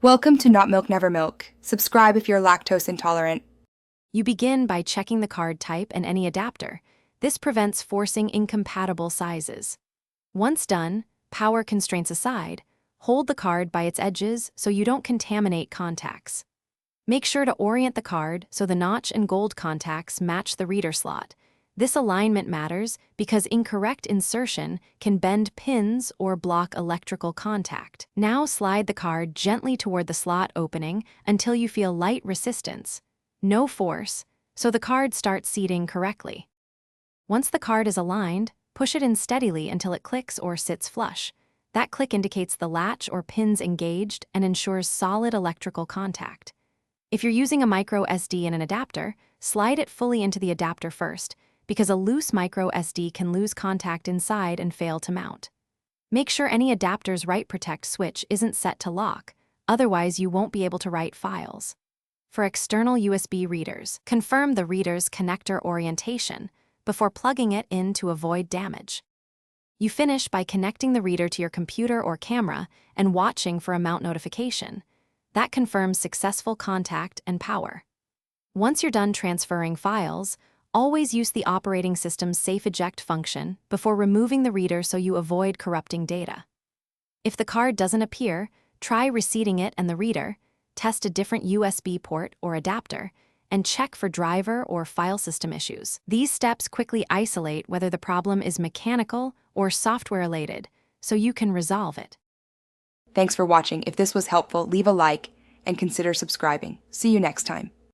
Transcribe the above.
Welcome to Not Milk Never Milk. Subscribe if you're lactose intolerant. You begin by checking the card type and any adapter. This prevents forcing incompatible sizes. Once done, power constraints aside, hold the card by its edges so you don't contaminate contacts. Make sure to orient the card so the notch and gold contacts match the reader slot. This alignment matters because incorrect insertion can bend pins or block electrical contact. Now slide the card gently toward the slot opening until you feel light resistance. No force, so the card starts seating correctly. Once the card is aligned, push it in steadily until it clicks or sits flush. That click indicates the latch or pins engaged and ensures solid electrical contact. If you're using a micro SD and an adapter, slide it fully into the adapter first, because a loose micro SD can lose contact inside and fail to mount. Make sure any adapter's write protect switch isn't set to lock, otherwise you won't be able to write files. For external USB readers, confirm the reader's connector orientation before plugging it in to avoid damage. You finish by connecting the reader to your computer or camera and watching for a mount notification. That confirms successful contact and power. Once you're done transferring files, always use the operating system's safe eject function before removing the reader so you avoid corrupting data. If the card doesn't appear, try reseating it and the reader, test a different USB port or adapter, and check for driver or file system issues. These steps quickly isolate whether the problem is mechanical or software-related, so you can resolve it. Thanks for watching. If this was helpful, leave a like and consider subscribing. See you next time.